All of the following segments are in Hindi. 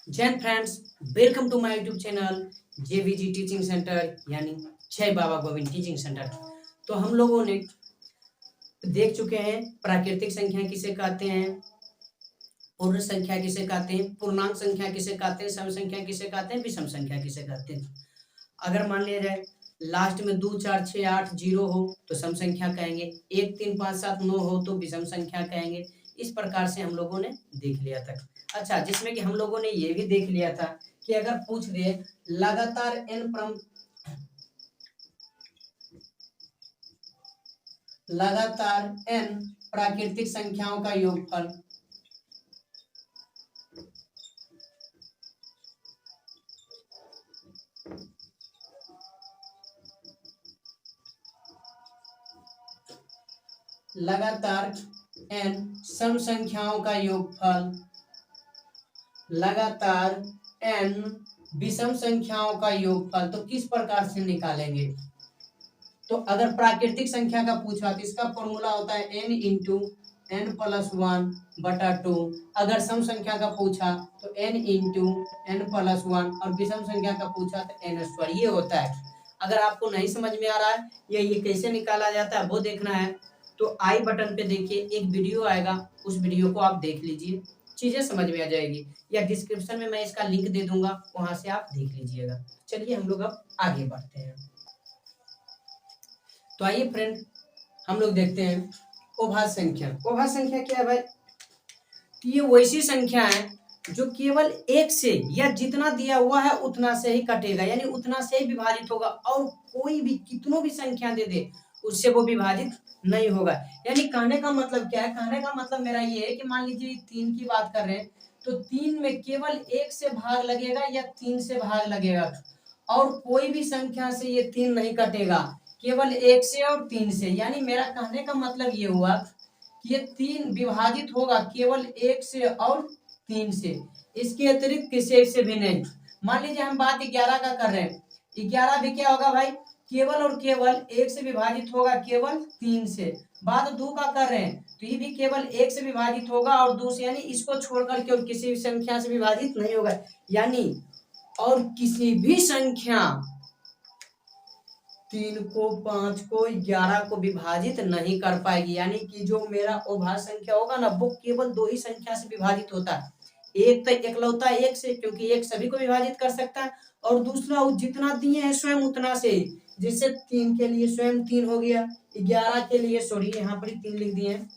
जय friends, welcome to my YouTube channel JVG teaching centre यानी जय बाबा गोविंद टीचिंग सेंटर। तो हम लोगों ने देख चुके हैं प्राकृतिक संख्या किसे कहते हैं, पूर्ण संख्या किसे कहते हैं, पूर्णांक संख्या किसे कहते हैं, सम संख्या किसे कहते हैं, विषम संख्या किसे कहते हैं। अगर मान लिया जाए लास्ट में 2 4 6 8 0 हो तो सम संख्या कहेंगे, 1 3 5 7 9 हो तो विषम संख्या कहेंगे। इस प्रकार से हम लोगों ने देख लिया था। अच्छा, जिसमें कि हम लोगों ने ये भी देख लिया था कि अगर पूछ दे लगातार n प्राकृतिक संख्याओं का योगफल लगातार n सम संख्याओं का योगफल लगातार n विषम संख्याओं का योगफल तो किस प्रकार से निकालेंगे। तो अगर प्राकृतिक संख्या का पूछा तो इसका फॉर्मूला होता है n इंटू n प्लस 1 बटा 2। अगर सम संख्या का पूछा तो n इंटू n प्लस 1 और विषम संख्या का पूछा तो n स्क्वायर। ये होता है। अगर आपको नहीं समझ में आ रहा है या ये कैसे निकाला जाता है वो देखना है तो आई बटन पे देखिए एक वीडियो आएगा, उस वीडियो को आप देख लीजिए, चीजें समझ में आ जाएगी, या डिस्क्रिप्शन में मैं इसका लिंक दे दूंगा, वहां से आप देख लीजिएगा। चलिए हम लोग अब आगे बढ़ते हैं। तो आइए फ्रेंड, हम लोग देखते हैं अभाज्य संख्या। अभाज्य संख्या क्या है भाई? तो ये वैसी संख्या है जो केवल एक से या जितना दिया हुआ है उतना से ही कटेगा, यानी उतना से ही विभाजित होगा, और कोई भी कितनों भी संख्या दे दे उससे वो विभाजित नहीं होगा। यानी कहने का मतलब क्या है? कहने का मतलब मेरा ये है कि मान लीजिए 3 की बात कर रहे हैं तो 3 में केवल 1 से भाग लगेगा या 3 से भाग लगेगा, और कोई भी संख्या से ये 3 नहीं कटेगा, केवल 1 से और 3 से। यानी मेरा कहने का मतलब ये हुआ कि ये 3 विभाजित होगा केवल 1 से और 3 से, इसके अतिरिक्त किसी से भी नहीं। मान लीजिए हम बात 11 का कर रहे हैं, 11 भी क्या होगा भाई? केवल और केवल 1 से विभाजित होगा केवल 3 से। बात 2 का कर रहे हैं तो ये भी केवल 1 से विभाजित होगा और 2 से, यानी इसको छोड़कर के और किसी भी संख्या से विभाजित नहीं होगा। यानी और किसी भी संख्या 3 को, 5 को, 11 को विभाजित नहीं कर पाएगी। यानी कि जो मेरा अभाज्य संख्या होगा ना वो केवल 2 ही संख्या से विभाजित होता है। एक तो एकलौता 1 से, क्योंकि 1 सभी को विभाजित कर सकता है, और दूसरा जितना दिए हैं स्वयं उतना से, जिससे 3 के लिए स्वयं 3 हो गया, 11 के लिए, सॉरी यहाँ पर 3 लिख दिए हैं,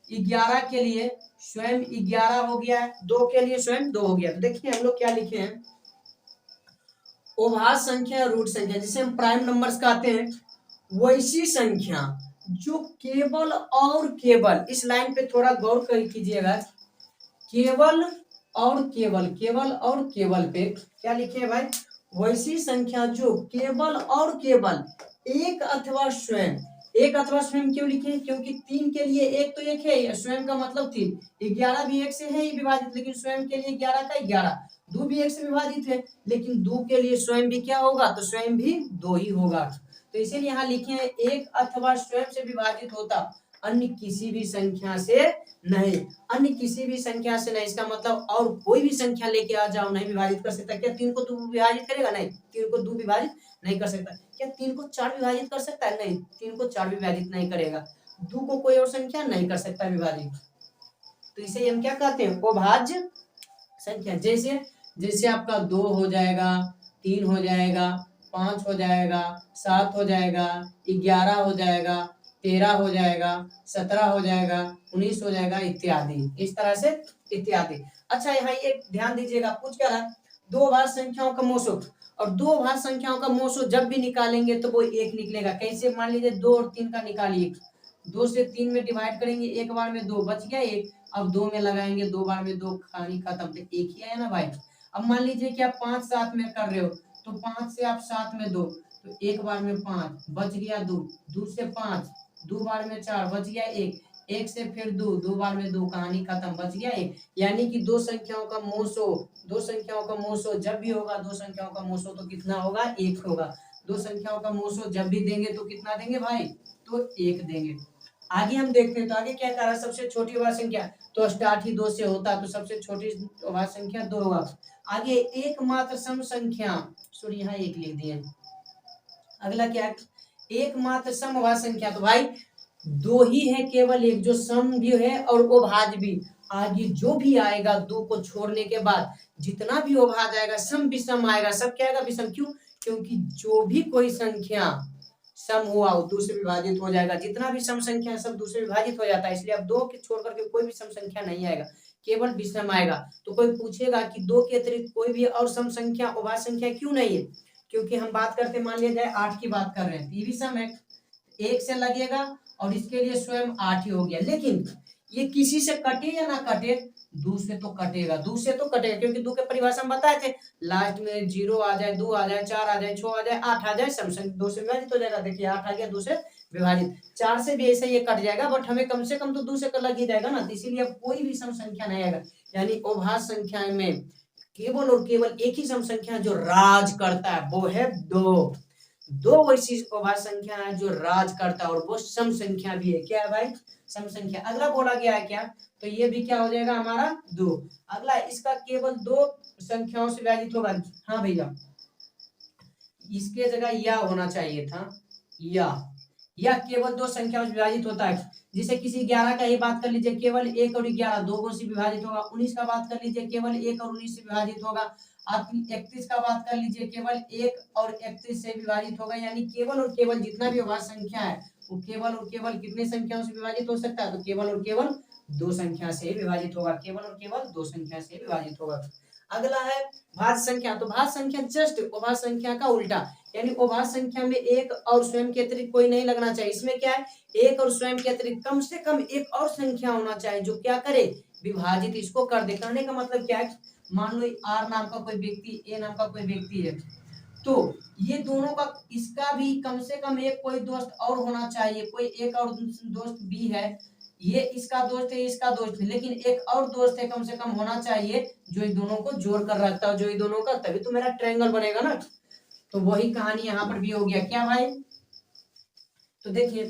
11 के लिए स्वयं 11 हो गया है, 2 के लिए स्वयं 2 हो गया। तो देखिए हम लोग क्या लिखे हैं, अभाज्य संख्या रूट संख्या जिसे हम प्राइम नंबर्स कहते हैं, वैसी संख्या जो केवल और केवल, इस लाइन पे थोड़ा गौर कर कीजिएगा, केवल और केवल, केवल और केवल पे क्या लिखे हैं भाई? वैसी संख्या जो केवल और केवल एक अथवा स्वयं, एक अथवा स्वयं क्यों लिखे? क्योंकि 3 के लिए एक तो एक है, स्वयं का मतलब 3, 11 भी 1 से है ही विभाजित, लेकिन स्वयं के लिए 11 का 11, 2 भी 1 से विभाजित है, लेकिन 2 के लिए स्वयं भी क्या होगा? तो स्वयं भी 2 ही होगा। तो इसीलिए यहाँ लिखे हैं एक अथवा स्वयं से विभाजित होता, अन्य किसी भी संख्या से नहीं, अन्य किसी भी संख्या से नहीं। इसका मतलब और कोई भी संख्या लेके आ जाओ नहीं विभाजित कर सकता। क्या 3 को 2 विभाजित करेगा? नहीं। 3 को 2 विभाजित नहीं कर सकता। क्या 3 को 4 विभाजित कर सकता है? नहीं, 3 को 4 विभाजित नहीं करेगा। 2 को कोई और संख्या नहीं कर सकता विभाजित। तो इसे हम क्या कहते हैं? अभाज्य संख्या। जैसे जैसे आपका 2 हो जाएगा, 3 हो जाएगा, 5 हो जाएगा, 7 हो जाएगा, 11 हो जाएगा, 13 हो जाएगा, 17 हो जाएगा, 19 हो जाएगा, इत्यादि। इस तरह से इत्यादि। अच्छा, यहाँ ये ध्यान दीजिएगा, पूछ क्या रहा? 2 अभाज्य संख्याओं का मोसो, और 2 अभाज्य संख्याओं का मोसो जब भी निकालेंगे तो वो 1 निकलेगा। कैसे? मान लीजिए 2 और 3 का निकालिए, 2 से 3 में डिवाइड करेंगे, एक बार में 2 बच गया 1, अब 2 में लगाएंगे, 2 बार में 2, कहानी खत्म। तो 1 ही है ना भाई। अब मान लीजिए कि आप 5 7 में कर रहे हो तो 5 से आप 7 में 2, तो एक बार में 5 बच गया 2, 2 से 5, 2 बार में 4 बच गया 1, 1 से फिर 2, 2 बार में 2, कहानी खत्म, बच गया 1। यानी कि 2 संख्याओं का मोसो, 2 संख्याओं का मोसो जब भी होगा, 2 संख्याओं का मोसो तो कितना होगा? 1 होगा। 2 संख्याओं का मोसो जब भी देंगे तो कितना देंगे भाई? तो 1 देंगे। आगे हम देखते हैं, तो आगे क्या कह रहा है, सबसे छोटी अभाज्य संख्या, तो स्टार्ट ही 2 से होता है, तो सबसे छोटी अभाज्य संख्या 2 होगा। आगे एकमात्र सम संख्या, सॉरी यहाँ 1 लिख दिए। अगला क्या है, एकमात्र सम अभाज्य संख्या, तो भाई 2 ही है, केवल एक, जो सम भी है और अभाज्य भी। आगे जो भी आएगा 2 को छोड़ने के बाद जितना भी अभाज्य आएगा, सम विषम आएगा, सब क्या आएगा, विषम। क्यों? क्योंकि जो भी कोई संख्या सम हुआ वो 2 से विभाजित हो जाएगा, जितना भी सम संख्या है सब 2 से विभाजित हो जाता है, इसलिए अब 2 के छोड़ करके कोई भी सम संख्या नहीं आएगा, केवल विषम आएगा। तो कोई पूछेगा कि 2 के अतिरिक्त कोई भी और सम संख्या अभाज्य संख्या क्यों नहीं है, क्योंकि हम बात करते, मान लिया जाए 8 की बात कर रहे हैं, ये भी सम है, 1 से लगेगा और इसके लिए स्वयं 8 ही हो गया, लेकिन ये किसी से कटे या ना कटे, 2 से तो कटेगा, 2 से तो कटेगा, क्योंकि 2 के परिभाषा हम बताए थे, लास्ट में 0 आ जाए, 2 आ जाए, 4 आ जाए, 6 आ जाए, 8 आ जाए, सम संख्या 2 से विभाजित हो जाएगा। देखिए 8 आ गया 2 से विभाजित, 4 से भी ऐसे ये कट जाएगा, बट हमें कम से कम तो 2 से लग ही जाएगा ना, तो इसीलिए अब कोई भी सम संख्या नहीं आएगा, यानी अभाज्य संख्या में केवल और केवल एक ही सम संख्या जो राज करता है वो है 2 वैसी अभाज्य संख्या है जो राज करता है, और वो सम संख्या भी है। क्या है भाई? सम संख्या। अगला बोला गया है क्या, तो ये भी क्या हो जाएगा हमारा 2। अगला, इसका केवल 2 संख्याओं से विभाजित होगा। हाँ भैया, इसके जगह या होना चाहिए था, या केवल 2 संख्याओं से विभाजित होता है। जैसे किसी 11 का ही बात कर लीजिए, केवल 1 और 11 2 से विभाजित होगा। 19 का बात कर लीजिए, केवल 1 और 19 से विभाजित होगा। आप 31 का बात कर लीजिए, केवल 1 और 31 से विभाजित होगा। यानी केवल और केवल जितना भी अभाज्य संख्या है वो केवल और केवल कितने संख्याओं से विभाजित हो सकता है, तो केवल और केवल 2 संख्या से विभाजित होगा, केवल और केवल 2 संख्या से विभाजित होगा। अगला है भाज्य संख्या, तो भाज्य संख्या जस्ट अभाज्य संख्या का उल्टा, यानी अभाज्य संख्या में एक और स्वयं के अतिरिक्त कोई नहीं लगना चाहिए। इसमें क्या है, एक और स्वयं के अतिरिक्त कम से कम एक और संख्या होना चाहिए जो क्या करे, विभाजित इसको कर दे। करने का मतलब क्या है, मान लो आर नाम का कोई व्यक्ति, ए नाम का कोई व्यक्ति है, तो ये दोनों का, इसका भी कम से कम एक कोई दोस्त और होना चाहिए, कोई एक और दोस्त भी है, ये इसका दोस्त है, इसका दोस्त है, लेकिन एक और दोस्त है कम से कम होना चाहिए जो इन दोनों को जोड़ कर रखता है, जो इन दोनों का, तभी तो मेरा ट्रायंगल बनेगा ना। तो वही कहानी यहाँ पर भी हो गया। क्या भाई, तो देखिए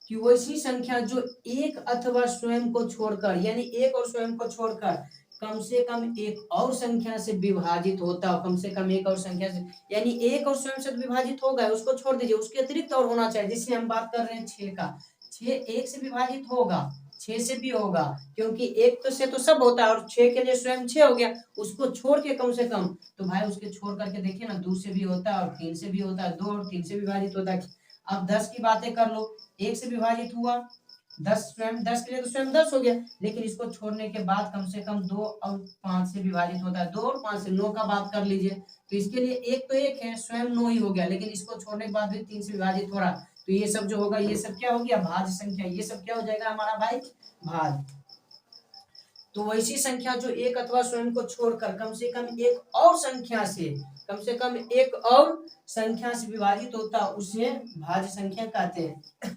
कि वैसी संख्या जो एक अथवा स्वयं को छोड़कर, यानी एक और स्वयं को छोड़कर कम से कम एक और संख्या से विभाजित होता हो, कम से कम एक और संख्या से, यानी एक और स्वयं से विभाजित होगा, उसको छोड़ दीजिए, उसके अतिरिक्त और होना चाहिए। जिससे हम बात कर रहे हैं 6 का, 6 1 से विभाजित होगा, 6 से भी होगा, क्योंकि एक तो से तो सब होता है और 6 के लिए स्वयं 6 हो गया, उसको छोड़ के कम से कम, तो भाई उसके छोड़ करके देखिए ना, 2 से भी होता है और 3 से भी होता है, 2 और 3 से विभाजित होता है। अब 10 की बातें कर लो, 1 से विभाजित हुआ, 10 स्वयं, 10 के लिए तो स्वयं 10 हो गया, लेकिन इसको छोड़ने के बाद कम से कम 2 और 5 से विभाजित होता है, 2 और 5 से, 9 का बात कर लीजिए, तो इसके लिए एक तो एक है, स्वयं 9 ही हो गया, लेकिन इसको छोड़ने के बाद भी 3 से विभाजित हो रहा, तो ये सब जो होगा, ये सब क्या हो गया, भाज्य संख्या, ये सब क्या हो जाएगा हमारा भाई, भाज्य। तो वैसी संख्या जो एक अथवा स्वयं को छोड़कर कम से कम एक और संख्या से, कम से कम एक और संख्या से विभाजित होता, उसे भाज्य संख्या कहते हैं।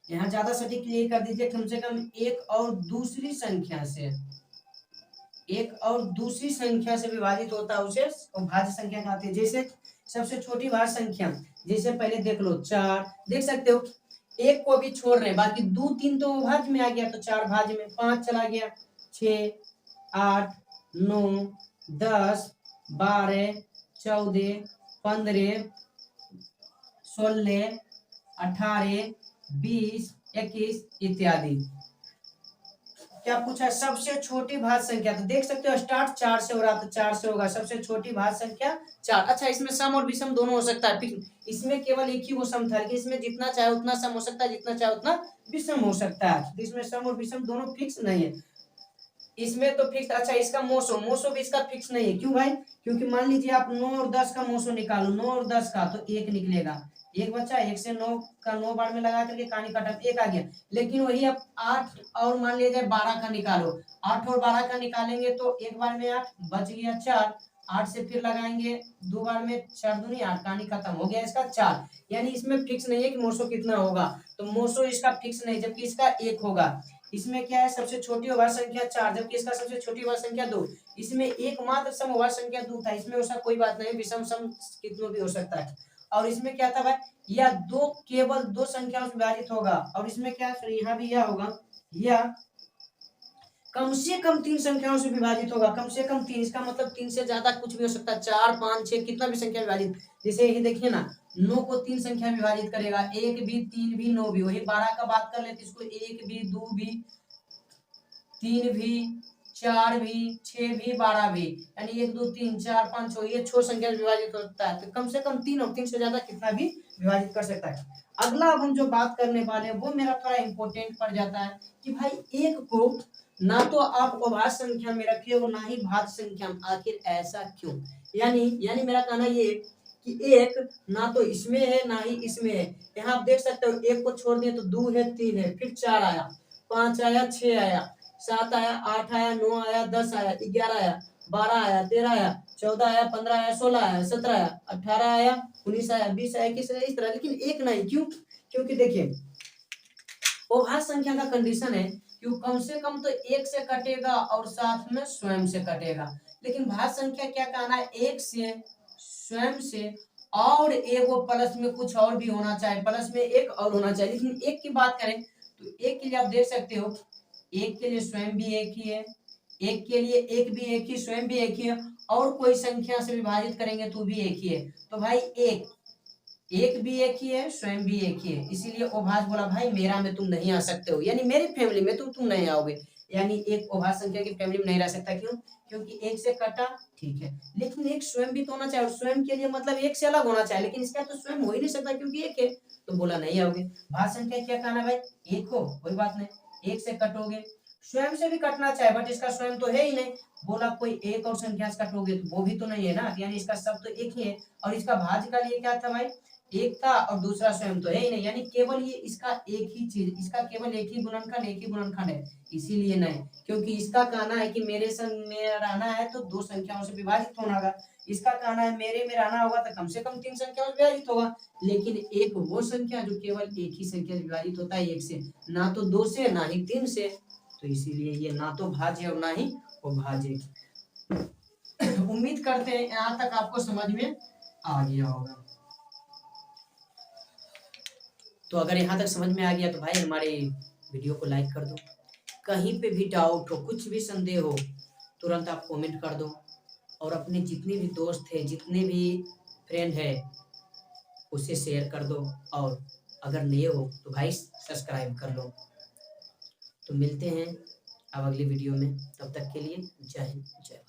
यहाँ ज्यादा सटीक क्लियर कर दीजिए, कम से कम एक और दूसरी संख्या से, एक और दूसरी संख्या से विभाजित होता, उसे भाज्य संख्या कहते हैं। जैसे सबसे छोटी भाज्य संख्या, जैसे पहले देख लो 4, देख सकते हो, एक को भी छोड़ रहे, बाकी 2 3 तो भाज्य में आ गया, तो 4 भाज्य में, 5 चला गया, 6 8 9 10 12 14 15 16 18 20 21 इत्यादि। क्या पूछा है, सबसे छोटी भाज्य संख्या, तो देख सकते हो स्टार्ट 4 से हो रहा, तो 4 से होगा, सबसे छोटी भाज्य संख्या 4। अच्छा, इसमें सम और विषम दोनों हो सकता है, इसमें केवल एक ही वो सम था, लेकिन इसमें जितना चाहे उतना सम हो सकता है, जितना चाहे उतना विषम हो सकता है, तो इसमें सम और विषम दोनों फिक्स नहीं है। इसमें तो फिक्स, अच्छा इसका मोसो भी इसका फिक्स नहीं है। क्यों भाई, क्योंकि मान लीजिए आप 9 और 10 का मोसो निकालो, 9 और 10 का, तो 1 निकलेगा, एक बच्चा, 1 से 9 का 9 बार में लगा करके कहानी काटा, 1 आ गया। लेकिन वही आप 8 और मान लीजिए 12 का निकालो, 8 और 12 का निकालेंगे तो एक बार में 8 बच गया, 4, 8 से फिर लगाएंगे 2 बार में, 4 दूनी 8, कहानी खत्म हो गया इसका 4। यानी इसमें फिक्स नहीं है कि मोसो कितना होगा, तो मोसो इसका फिक्स नहीं, जबकि इसका 1 होगा। इसमें क्या है, सबसे छोटी अभाज्य संख्या 4, जबकि इसका सबसे छोटी अभाज्य संख्या 2। इसमें एकमात्र सम अभाज्य संख्या 2 था, इसमें ऐसा कोई बात नहीं, विषम सम कितनों भी हो सकता है। और इसमें क्या था भाई, यह दो केवल दो संख्याओं से विभाजित होगा, और इसमें क्या यहाँ भी यह होगा, यह कम से कम तीन संख्याओं से विभाजित होगा, कम से कम तीन, इसका मतलब तीन से ज्यादा कुछ भी हो सकता है, 4 5 6 कितना भी संख्या विभाजित, जैसे ये देखिए ना, 9 को तीन संख्या विभाजित करेगा, 1 भी 3 भी 9 भी, वही 12 का बात कर लेते इसको, 1 भी 2 भी 3 भी 4 भी 6 भी 12 भी, यानी 1 2 3 4 5 6, ये 6 संख्या से विभाजित होता है, तो कम से कम तीन और तीन से ज्यादा कितना भी विभाजित कर सकता है। अगला अब हम जो बात करने वाले हैं वो मेरा थोड़ा इंपॉर्टेंट पड़ जाता है कि भाई एक को ना तो आप अभाज्य संख्या में रखे हो ना ही भाज्य संख्या में, आखिर ऐसा क्यों? यानी मेरा कहना ये कि एक ना तो इसमें है ना ही इसमें है। यहाँ आप देख सकते हो, एक को छोड़ दिए तो 2 है 3 है, फिर 4 आया, 5 आया, 6 आया, 7 आया, 8 आया, 9 आया, 10 आया, 11 आया, 12 आया, 13 आया, 14 आया, 15 आया, 16 आया, 17 आया, 18 आया, 19 आया, 20 आया, 21 आया, इस तरह। लेकिन एक नहीं, क्यों? क्योंकि देखिए अभाज्य संख्या का कंडीशन है कि वो कम से कम तो एक से कटेगा और साथ में स्वयं से कटेगा, लेकिन भाज्य संख्या क्या कहना है, एक से, स्वयं से, और एक वो प्लस में कुछ और भी होना चाहिए, प्लस में एक और होना चाहिए। लेकिन एक की बात करें तो एक के लिए आप देख सकते हो, एक के लिए स्वयं भी एक ही है, एक के लिए एक भी एक ही, स्वयं भी एक ही है, और कोई संख्या से विभाजित करेंगे तो भी एक ही है। तो भाई एक भी एक ही है, स्वयं भी एक ही है, इसीलिए अभाज्य बोला भाई मेरा में तुम नहीं आ सकते हो, यानी मेरी फैमिली में तुम नहीं आओगे, यानी एक अभाज्य संख्या की फैमिली में नहीं रह सकता। क्यों? क्योंकि एक से कटा, ठीक है, लेकिन एक स्वयं भी तो होना चाहिए, और स्वयं के लिए मतलब एक से अलग होना चाहिए, लेकिन इसका तो स्वयं हो ही नहीं सकता क्योंकि एक है, तो बोला नहीं आओगे। भाज्य संख्या क्या कहना भाई, एक हो कोई बात नहीं, एक से कटोगे, स्वयं से भी कटना चाहिए बट इसका स्वयं तो है ही नहीं, बोला कोई एक और संख्या से कटोगे तो वो भी तो नहीं है ना, यानी इसका सब तो एक ही है। और इसका भाज्य का लिए क्या था भाई, एक था और दूसरा स्वयं तो है ही नहीं, यानी केवल ये इसका एक ही चीज, इसका केवल एक ही गुणनखंड है, इसीलिए नहीं, क्योंकि इसका कहना है कि मेरे संग में रहना है तो दो संख्याओं से विभाजित होना होगा, इसका कहना है मेरे में रहना होगा तो कम से कम तीन संख्याओं से विभाजित होगा, लेकिन एक वो संख्या जो केवल एक ही संख्या से विभाजित होता है, एक से, ना तो दो से ना ही तीन से, तो इसीलिए ये ना तो भाज्य और ना ही अभाज्य। उम्मीद करते हैं यहाँ तक आपको समझ में आ गया होगा। तो अगर यहाँ तक समझ में आ गया तो भाई हमारे वीडियो को लाइक कर दो, कहीं पे भी डाउट हो, कुछ भी संदेह हो, तुरंत आप कमेंट कर दो, और अपने जितने भी दोस्त है, जितने भी फ्रेंड है, उसे शेयर कर दो, और अगर नए हो तो भाई सब्सक्राइब कर लो। तो मिलते हैं अब अगली वीडियो में, तब तक के लिए जय हिंद, जय भारत।